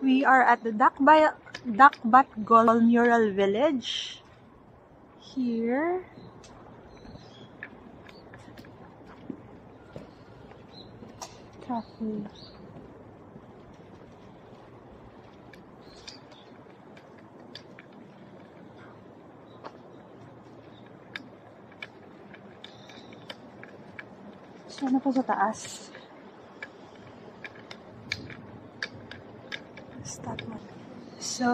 We are at the Dakbatgol Mural Village. Here. Cafe. So, ano pa sa taas? Start mo. So,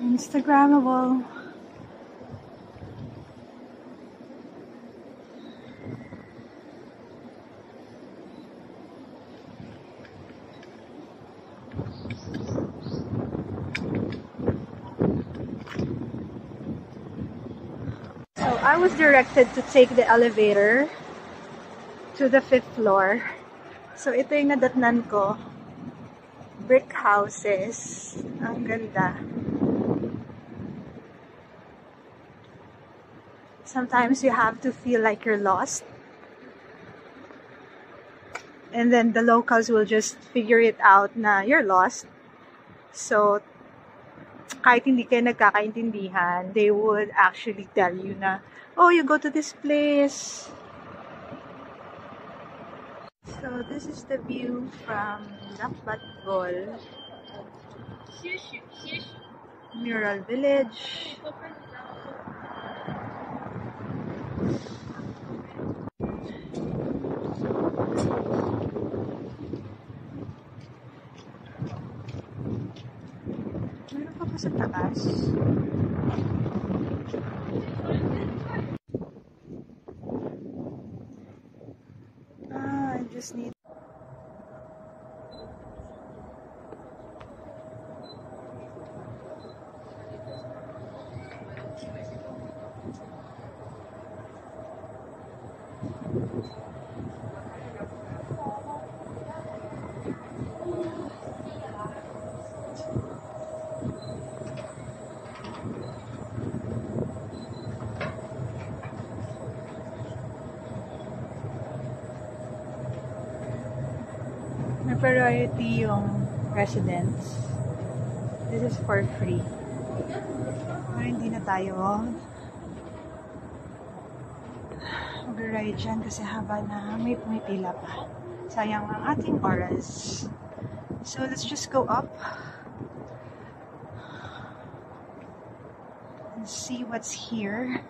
Instagrammable. So I was directed to take the elevator to the 5th floor. So ito yung nadatnan ko. Brick houses. Ang ganda. Sometimes you have to feel like you're lost. And then the locals will just figure it out na you're lost. So, kahit hindi kayo nagkakaintindihan, they would actually tell you na, oh, you go to this place. So, this is the view from Dakbatgol Mural Village. Meron pa pa sa taas. I just need may priority yung residents. This is for free. Pero hindi na tayo mag-ride dyan kasi haba na may pumipila pa. Sayang ang ating oras. So let's just go up and see what's here.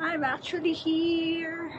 I'm actually here.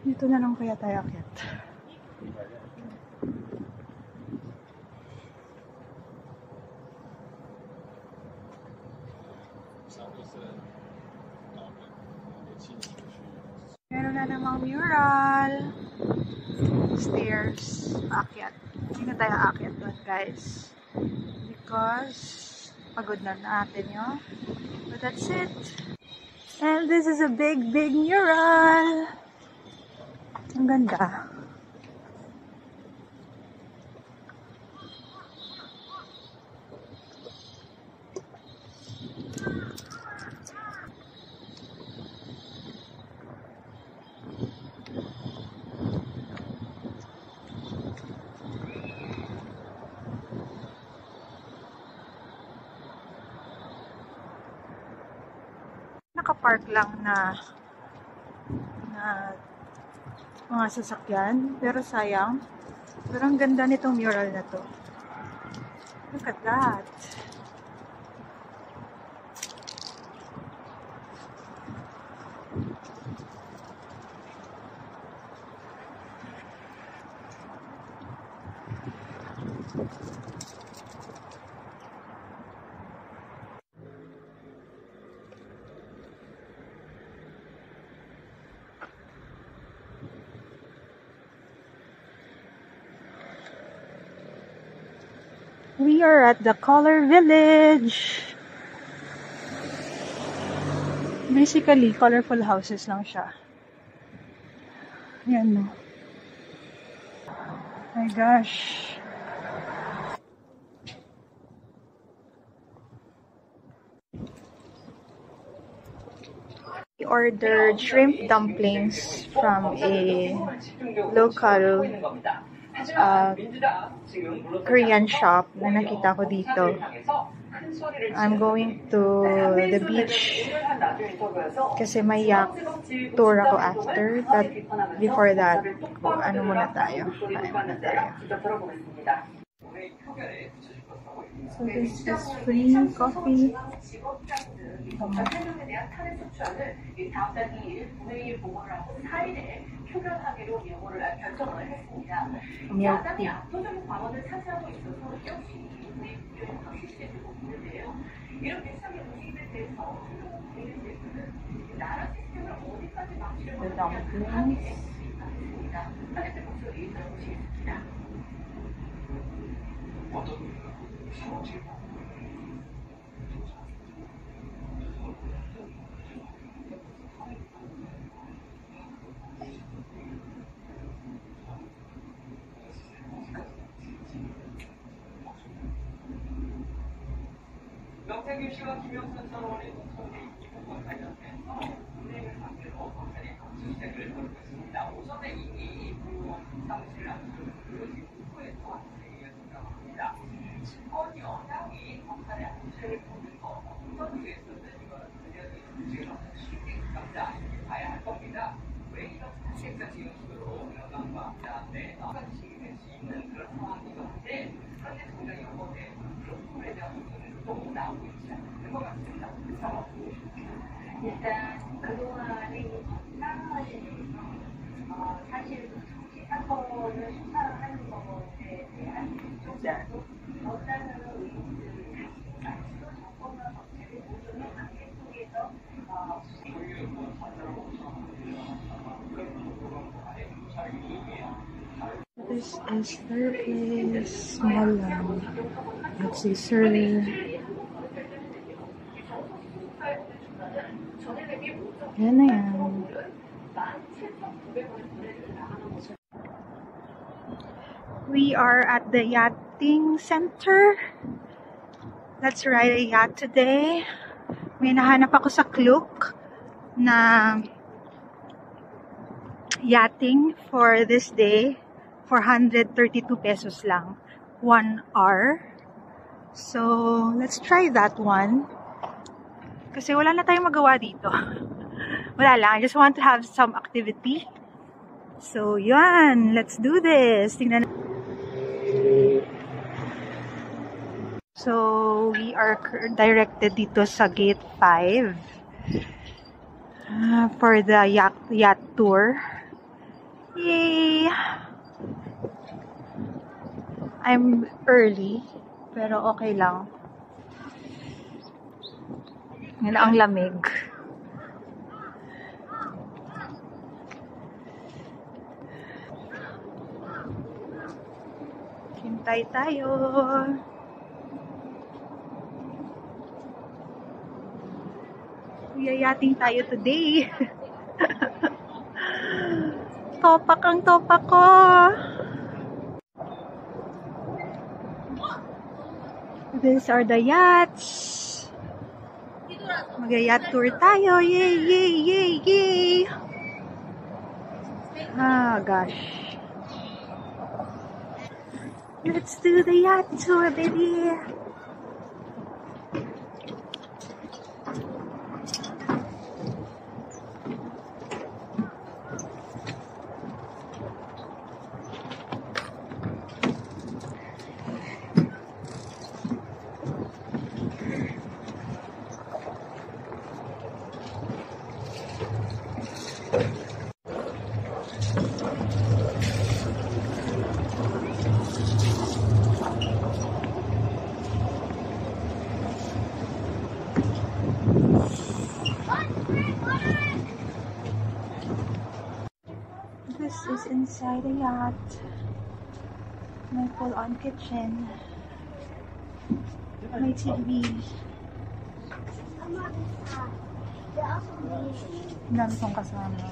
Dito na lang kaya tayo akyat. Meron na namang mural. stairs. Aakyat. Hindi na tayo aakyat doon, guys. Because pagod na natin yun. But that's it. And this is a big, big mural. Ang ganda. Nakapark lang na mga sasakyan, pero sayang. Pero ang ganda nitong mural na to. Look at that. We are at the Color Village. Basically, colorful houses lang siya. Ayan, no. My gosh. We ordered shrimp dumplings from a local Korean shop na nakita ko dito. I'm going to the beach kasi may yak tour ako after, but before that, ano muna tayo? So this is free coffee. The dumplings. 일단 그동안의 상황을 사실 정치 사건을 수사하는 것에 대한 쪽도 어떤 의미들을 가지고 정권과 법제를 모두는 관계 속에서 This is there is small let's see, sir. Yan na yan. We are at the yachting center. Let's ride a yacht today. May nahanap ako sa Klook na yachting for this day. 432 pesos lang. 1 hour. So, let's try that one. Kasi wala na tayong magawa dito. Wala lang. I just want to have some activity. So, yun. Let's do this. Tingnan. So, we are directed dito sa gate 5 for the yacht tour. Yay! I'm early, pero okay lang. Yan ang lamig. Kain tayo. Yayating tayo today. Topak ang topak ko. These are the yachts. Mag-yacht tour tayo. Yay, yay, yay, yay. Ah, gosh. Let's do the yacht tour, baby. This is inside a yacht. May full-on kitchen. May TV. Ang dami kong kasama.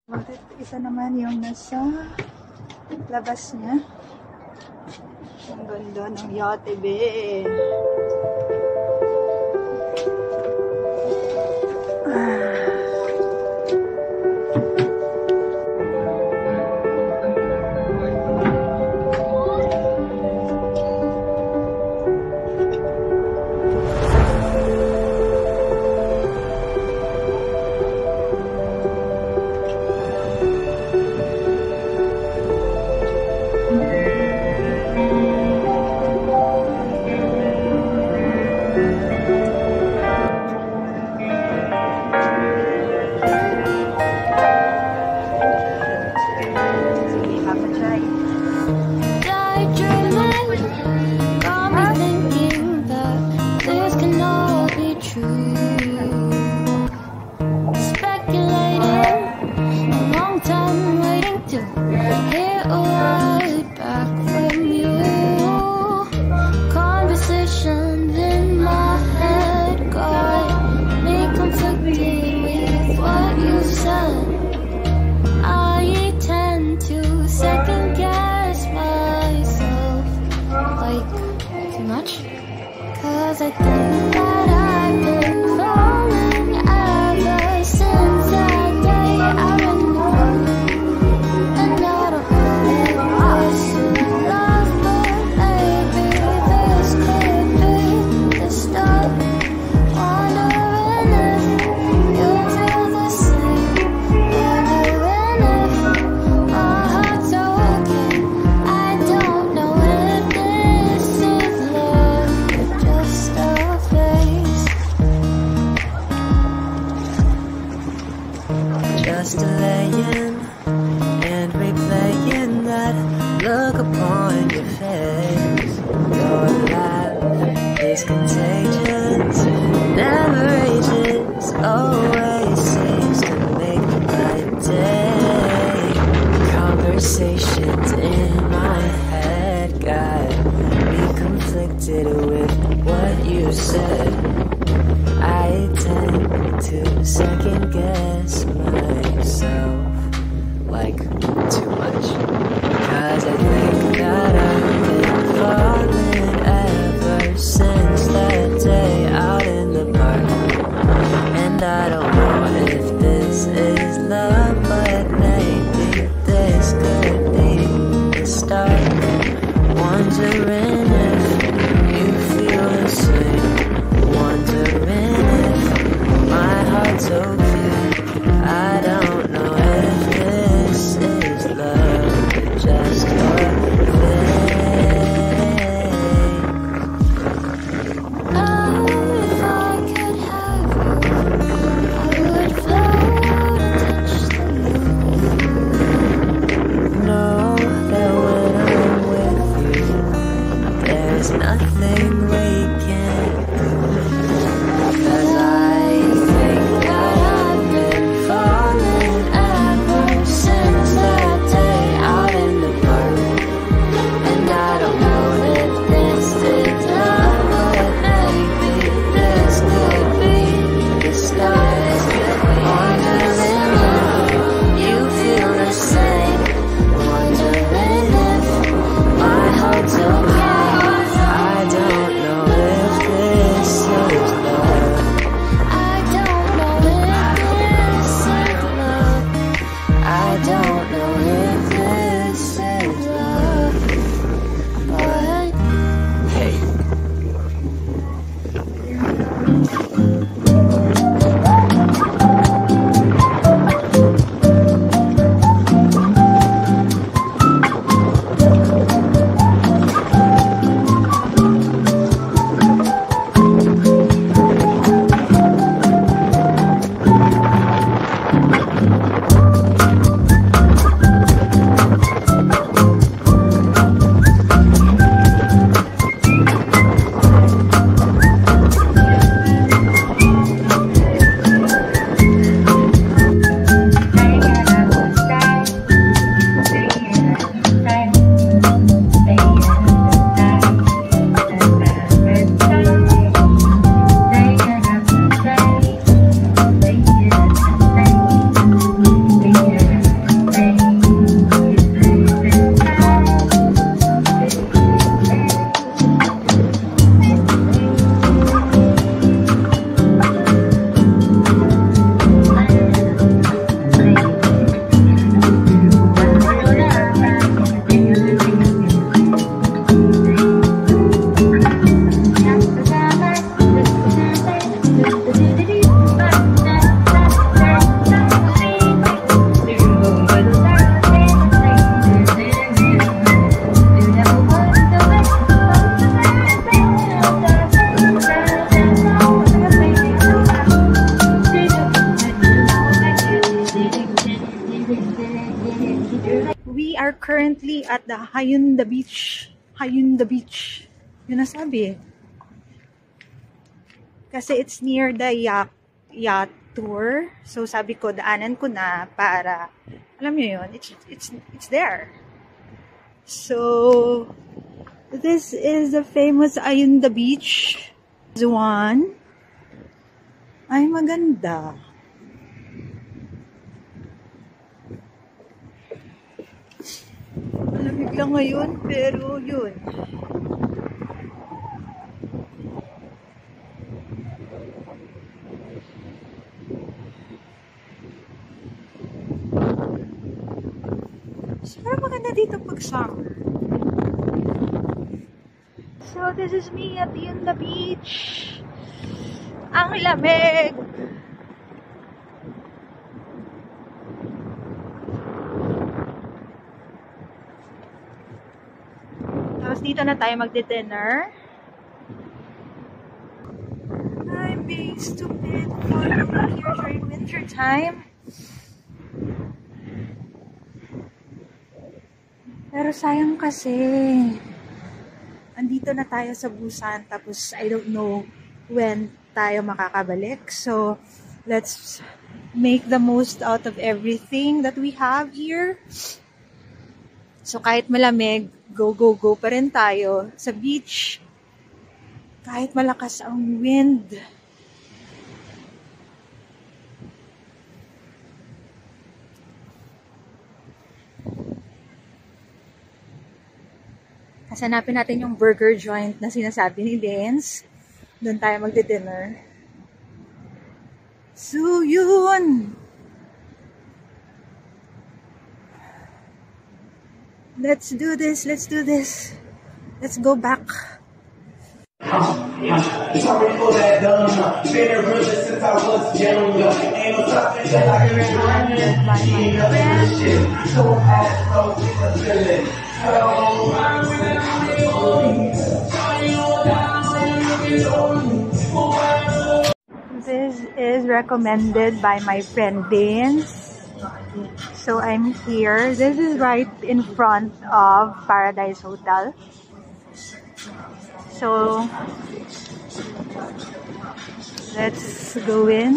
Bakit isa naman yung nasa labas niya. Ang ganda ng yacht, be. I think that I've been falling ever since that day I ran away. And I don't know if this is love, but maybe this could be the start. Wondering if you feel the same. Wondering if my heart's okay. I don't know if this is love, just a phase. Just delaying and replaying that look upon your face. Your laugh is contagious, never ages, always seems to make my day. Conversations in my head got me conflicted with what you said. I tend to second guess myself, like too much. Cause I think that I've been falling ever since that day out in the park. And I don't know if this is love, but maybe this could be the start. Wondering if you feel the same. Wondering if my heart's okay. I don't know if this is love, just a thing. currently at the Hyundai Beach. Hyundai Beach. Yun ang sabi. Kasi it's near the yacht tour. So sabi ko, daanan ko na para, alam niyo yun, it's there. So, this is the famous Hyundai Beach. This one. Ay, maganda. Malamig lang ngayon, pero yun. Pero maganda dito pag summer. So, this is me at the beach. Ang lamig! Tapos dito na tayo magdi-dinner. I'm being stupid for going here during winter time. Pero sayang kasi, andito na tayo sa Busan, tapos I don't know when tayo makakabalik. So, let's make the most out of everything that we have here. So, kahit malamig, go pa rin tayo sa beach. Kahit malakas ang wind. Hanapin natin yung burger joint na sinasabi ni Dance. Doon tayo magdi-dinner. So, yun! Let's do this! Let's do this! Let's go back! It's already for that dumb. Been a realer since I was young. Ain't no stopping till I can run. So fast, bro, it's a feeling. This is recommended by my friend Dance. So I'm here. This is right in front of Paradise Hotel. So let's go in.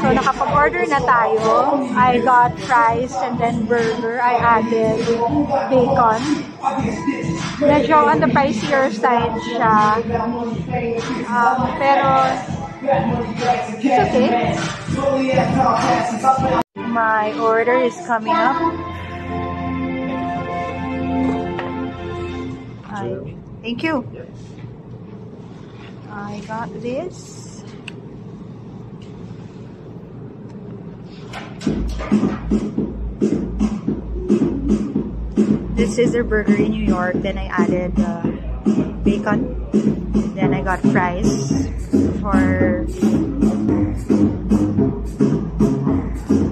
So nakapag-order na tayo. I got fries and then burger. I added bacon. Medyo on the pricier side siya. Pero it's okay. My order is coming up. Thank you. I got this. This is their burger in New York. Then I added bacon. Then I got fries for...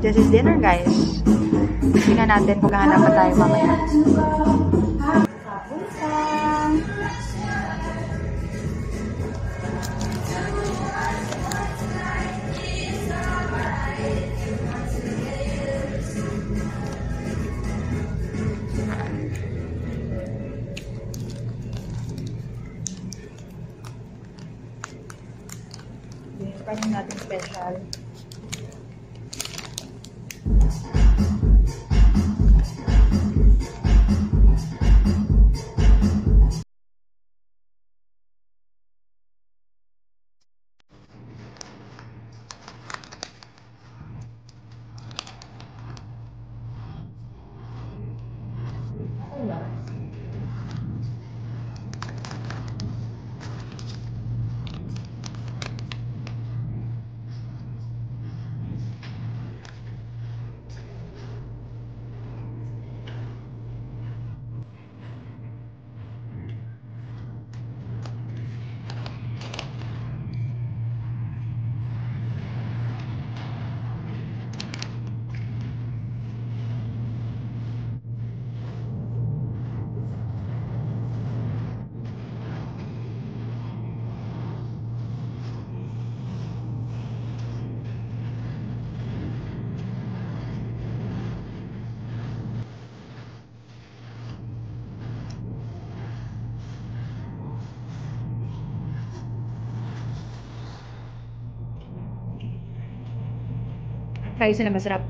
This is dinner, guys. Tingnan natin kung gahanap pa tayo mamaya. Panin natin special. Fries na masarap.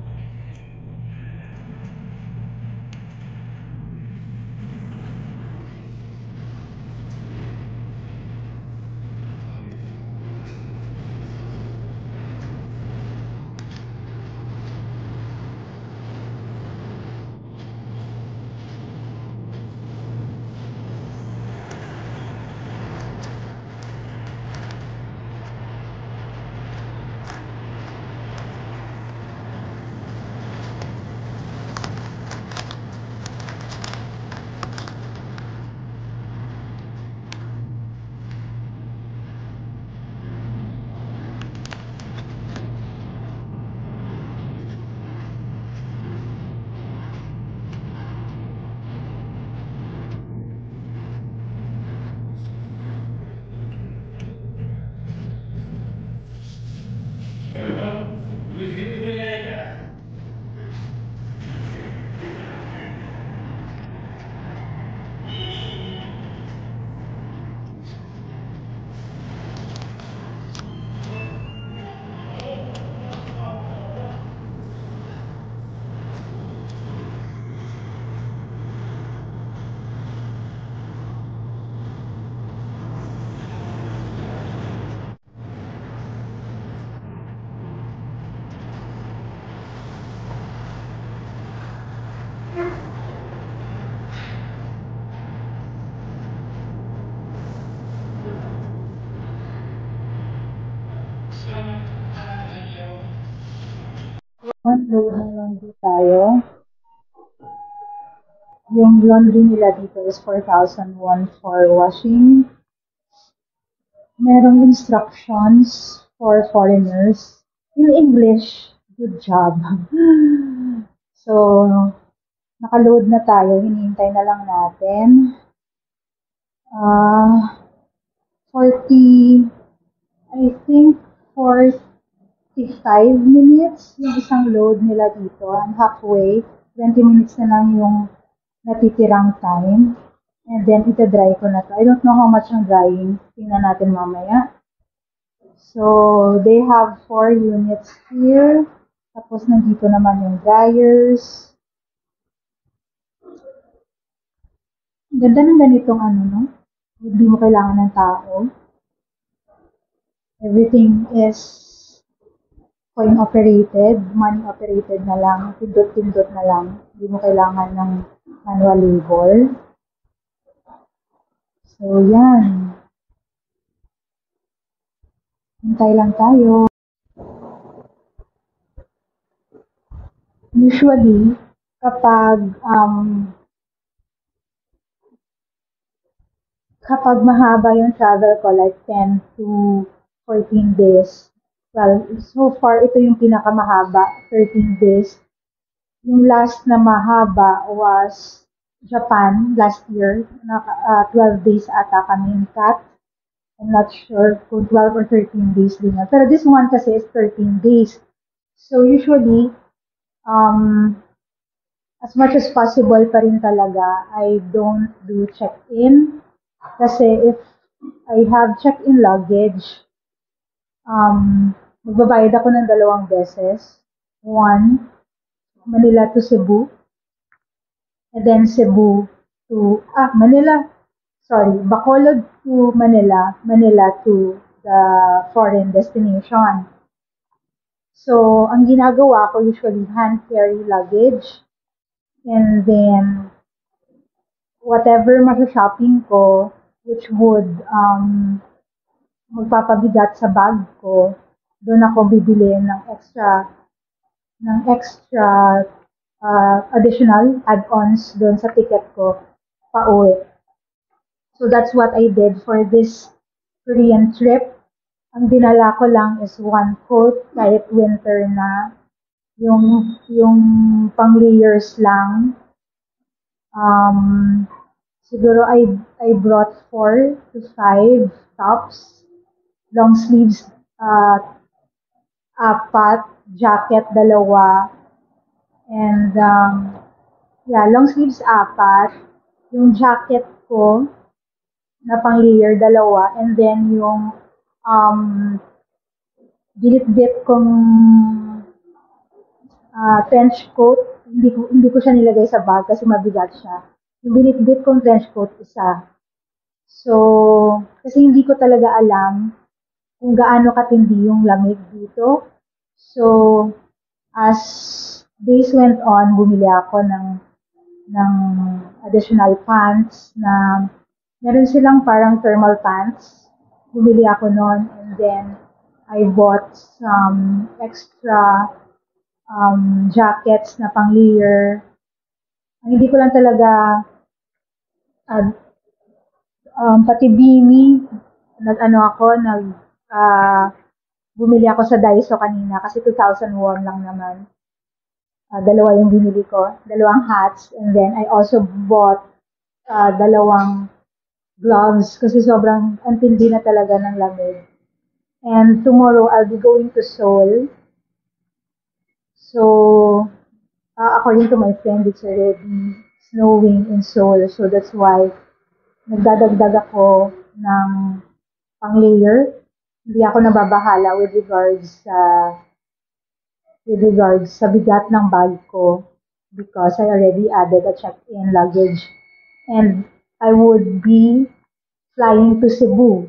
Load na laundry tayo. Yung laundry nila dito is 4,001 for washing. Merong instructions for foreigners in English. Good job. So, nakaload na tayo. Hinihintay na lang natin. 45 minutes yung isang load nila dito. I'm halfway. 20 minutes na lang yung natitirang time. And then, ita-dry ko na to. I don't know how much ang drying. Tingnan natin mamaya. So, they have 4 units here. Tapos, nandito naman yung dryers. Ganda ng ganitong no? Hindi mo kailangan ng tao. Everything is coin-operated, money-operated na lang, pindot-pindot na lang. Hindi mo kailangan ng manual labor. So, yan. Hintay lang tayo. Usually, kapag mahaba yung travel ko, like 10 to 14 days, well, so far, ito yung pinakamahaba, 13 days. Yung last na mahaba was Japan last year. 12 days ata kami in CAT. I'm not sure kung 12 or 13 days din. Pero this one kasi is 13 days. So usually, as much as possible pa rin talaga, I don't do check-in. Kasi if I have check-in luggage, magbabayad ako ng 2 beses. One, Manila to Cebu. And then Cebu to, Bacolod to Manila, Manila to the foreign destination. So, ang ginagawa ko usually hand carry luggage. And then, whatever shopping ko, which would magpapabigat sa bag ko, doon ako bibili ng extra additional add-ons doon sa ticket ko pa-uwi. So that's what I did for this Korean trip. Ang dinala ko lang is 1 coat, kahit winter na. Yung pang-layers lang. Siguro I brought 4 to 5 tops. Long sleeves, 4, jacket 2, and long sleeves 4, yung jacket ko na pang layer 2, and then yung binitbit kong trench coat. Hindi ko siya nilagay sa bag kasi mabigat siya. Yung binitbit kong trench coat, isa. So, kasi hindi ko talaga alam kung gaano katindi yung lamig dito. So, as days went on, bumili ako ng additional pants na meron silang parang thermal pants. Bumili ako nun, and then I bought some extra jackets na pang layer. Ang hindi ko lang talaga uh, pati beanie, uh, bumili ako sa Daiso kanina kasi 2,000 won lang naman. Dalawa yung binili ko, dalawang hats, and then I also bought dalawang gloves kasi sobrang antindi na talaga ng lamig. And tomorrow I'll be going to Seoul. So, according to my friend, it's already snowing in Seoul. So that's why nagdadagdag ako ng pang-layer. Hindi ako nababahala with regards sa bigat ng bag ko because I already added a check-in luggage. And I would be flying to Cebu,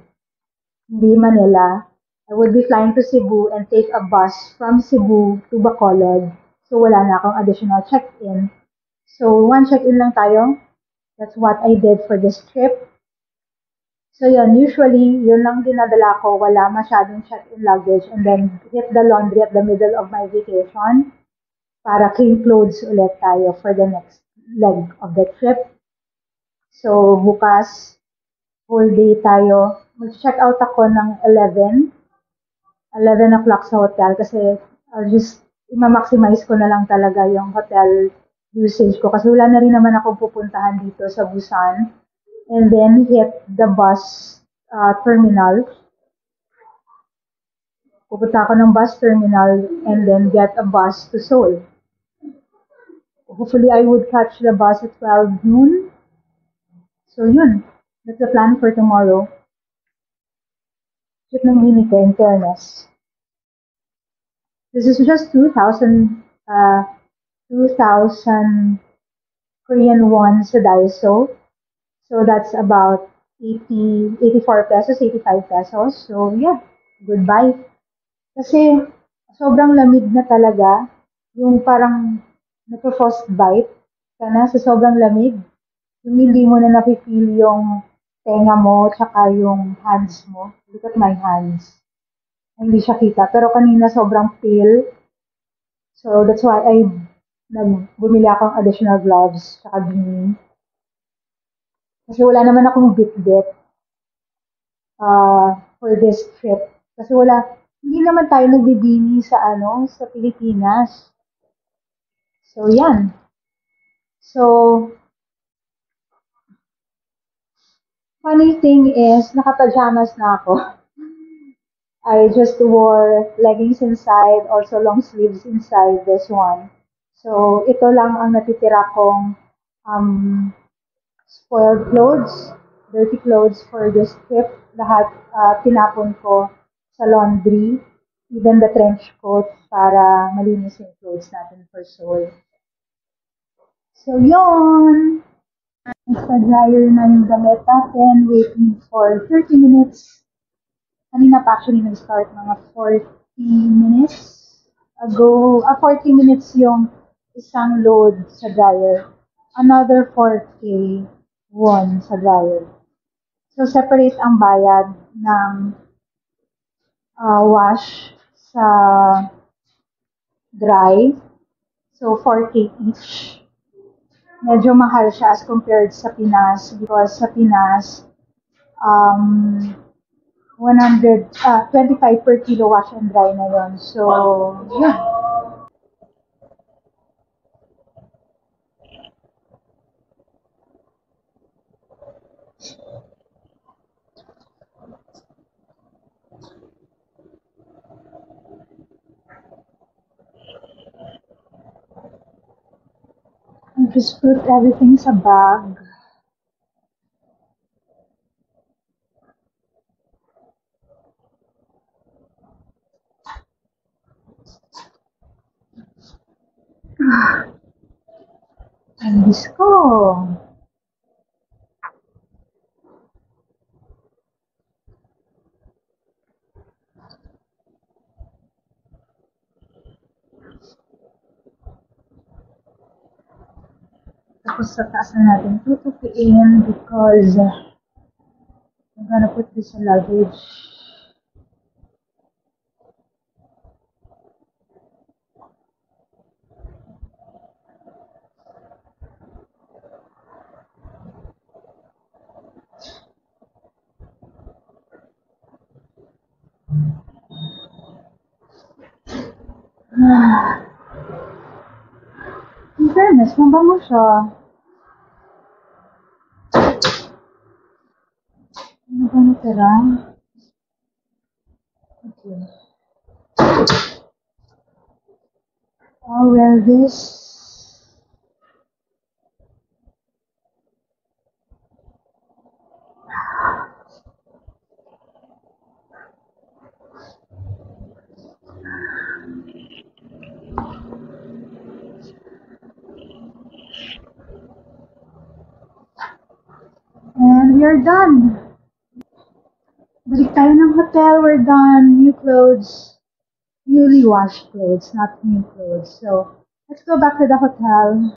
hindi Manila. I would be flying to Cebu and take a bus from Cebu to Bacolod. So wala na akong additional check-in. So one check-in lang tayo. That's what I did for this trip. So yun, usually, yun lang dinadala ko, wala masyadong check-in luggage, and then hit the laundry at the middle of my vacation para clean clothes ulit tayo for the next leg of the trip. So bukas, whole day tayo. Mag-check out ako ng 11 o'clock sa hotel kasi I'll just ima-maximize ko na lang talaga yung hotel usage ko kasi wala na rin naman akong pupuntahan dito sa Busan. And then hit the bus terminal. Pupunta ako ng bus terminal and then get a bus to Seoul. Hopefully, I would catch the bus at 12 noon. So yun, that's the plan for tomorrow. Trip ng mini ko, in fairness. This is just 2,000 Korean won sa Daiso. So that's about 84 pesos, 85 pesos. So yeah, goodbye. Kasi sobrang lamig na talaga. Yung parang nagpo-frostbite ka na sa sobrang lamig. Yung hindi mo na napipil yung tenga mo tsaka yung hands mo. Look at my hands. Hindi siya kita. Pero kanina sobrang pale. So that's why bumili akong additional gloves tsaka beanie. Kasi wala naman akong bit-bit for this trip. Kasi hindi naman tayo nagbibini sa Pilipinas. So, yan. So, funny thing is, naka-pajamas na ako. I just wore leggings inside, also long sleeves inside this one. So, ito lang ang natitira kong spoiled clothes, dirty clothes for this trip. Lahat tinapon ko sa laundry, even the trench coat para malinis yung clothes natin for Seoul. So, yun! Nasa dryer na yung damit natin, waiting for 30 minutes. Kanina pa actually nag-start mga 40 minutes ago. 40 minutes yung isang load sa dryer. Another 4K won sa dryer. So, separate ang bayad ng wash sa dry. So, 4K each. Medyo mahal siya as compared sa Pinas because sa Pinas, 25 per kilo wash and dry na yon. So, yun. I just put everything sa bag. English ko. Tapos sa taas na natin tutupiin because I'm gonna put this in luggage. In fairness, mabango siya. Ano ba natira? Okay. I'll wear this. And we are done. Balik tayo ng hotel. We're done. New clothes. Newly washed clothes, not new clothes. So, let's go back to the hotel.